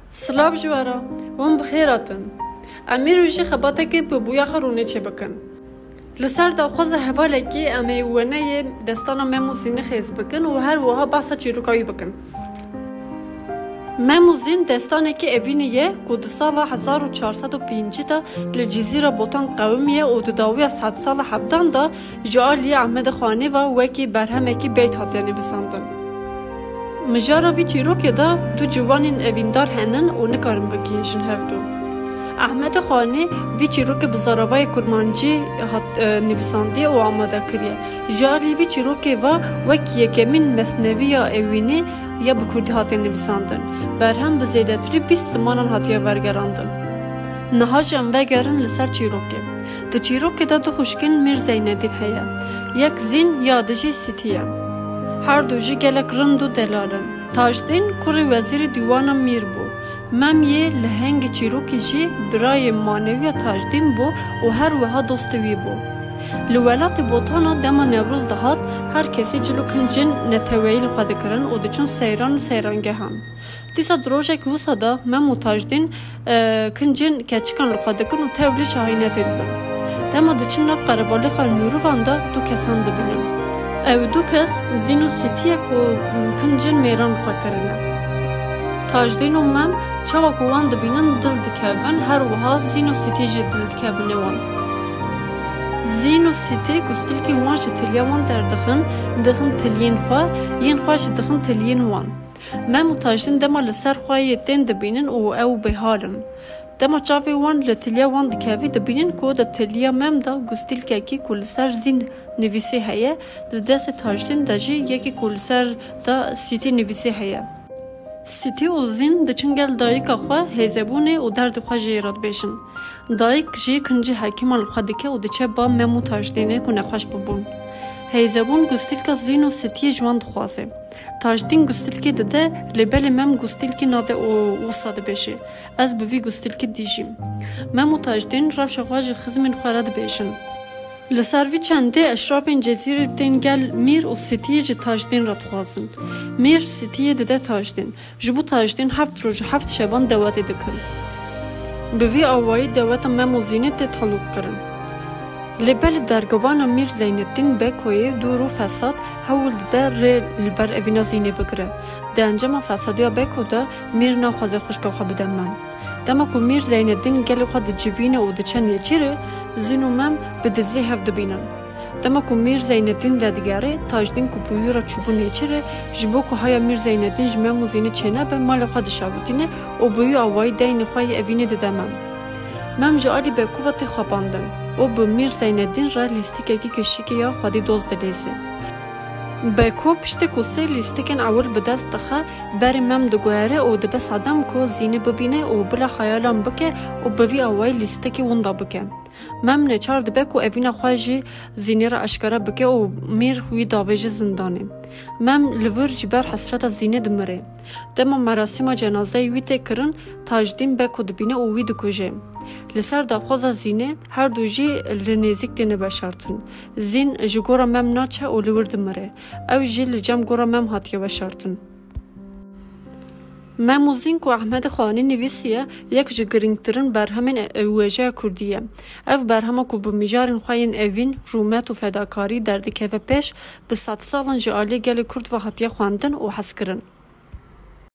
سلاف جوارا وم بخیراتن امیر وجی خباته که بویا خرونه چه بکن لسر دا خوز حواله که امی ونه دستانا مموزین خیز بکن و هر وها بحثا چیروکایی بکن مموزین دستانه که اوینیه که ده سال 1405 دا لجزیره بوتان قومیه و ده داوی 100 سال 17 دا جعالی احمد خانه و وکی برهمه که بیت هاتیانی بساندن مجارا وی چیروکه دا دو جوانین اویندار هنن و نکارن بکیشن هفدو احمد خانی وی چیروکه بزاراوای کرمانجی نویساندی و آماده کریه جاری وی چیروکه و وکی یکمین مسنوی یا اوینی یا بکردی هاتی نویساندن برهم بزیدتری 20 زمانان هاتیه برگراندن نهاج انوگرن لسر چیروکه ده چیروکه دا دو خوشکن میر زیندین هیا یک زین یادجی سیتیه هر دوجی گلک رند و دلالن تاجدین کوری وزیر دیوانا میر بو مم یه لهنگ چیروکی جی برای مانوی تاجدین بو و هر وها دوستوی بو لولات بوتانا دما نوروز دهات هر کسی جلو کنجن نتویل خواده کرن و دچون سیران و سیرانگه هم دیسا دروژه که وسا دا مم و تاجدین کنجن کچکان رو خواده کن و تولی شاهینت بن دما دچون نف قربالی خال نوروان دا دو کسان دبینن او دو کس زینو سیتیه که کنجن میران خواه کرنه تاجدین و مم چاوا کوان دبینن دل دکبن هر وها زینو سیتی جی دل دکبنه وان زینو سیتی گستل که وان جی تلیا وان در دخن تلین خواه ین خواه جی دخن تلین وان مم و تاجدین دما لسر خواه یتین دبینن او بحالن دما چاوی وان لتلیا وان دکوی دبینن که دا تلیا مم دا گستل که اکی کلسر زین نویسی هیا دا دست تاجدین دا جی یکی کلسر دا سیتی نویسی هیا سیتی و زین دچنگل دایک خواه هیزبونه و درد خواه جیراد بیشن دایک جی کنجی حکیمان خودکه و دچه با ممو تاجدینه که نخواش ببون هیزبون گستیل که زین و سیتی جوان دخوازه تاجدین گستیل که دده لبل مم گستیل که ناده او ساده بشه از بوی گستیل که دیجیم ممو تاجدین روش خواج خزمین خوارد بیشن لسروی چنده اشرافین جزیره دنگل میر و سیتیه جی تاجدین را تخوازن میر سیتیه دده تاجدین جبو تاجدین 7 روز 7 شبان دواتی دکن بوی آوایی دواتا ممو زینت ده طلوب کرن لبل درگوانا میر زیندین بکوی دورو فساد حول ده ری لبر اوینا زینه بگره ده انجام فسادیا بکو ده میر ناخوازه خوشکا خواه بدن من دما کو میر زیندین گل خود جوینه و دچن یچره زینو مم به دزی هف دبینن دما کو میر زیندین و دیگره تاجدین کو بویورا چوبون یچره جبو کو های میر زیندین جمع زینه چنه به مال خود شاودینه و بوی آوای دین خوای اوینه ددمم مم جالی به قوت خواباندن و به میر زیندین را لیستی که کشیکه یا خودی دوز دلیزه بکو پشت کوسه لیستکن اول به دست دخه بر مم دگوهره و دبس آدم کو زینه ببینه و بلا خیالم بکه و بوی اوای لیستکی وندا بکه مم نچار دبکو اوینا خواجی زینه را اشکاره بکه و میر خوی داویج زندانه مم لور جبر حسرت زینه دمره دما مراسم جنازه ویته کرن تاجدین بکو دبینه و وی دکوژه لسر داخوزا زینه هر دوجی لنزیک دینه بشارتن زین جگورا مم ناچه و لور دمره او جی لجم گورا مم هاتیه بشارتن مموزین که احمد خانی نویسیه یک جگرینگترین برهمین اوجه کردیه او برهمه که بمیجارین خواهین اوین رومت و فداکاری دردی که و پیش به 100 سالن جعالی گل کرد و هاتیه خواندن و حس کرن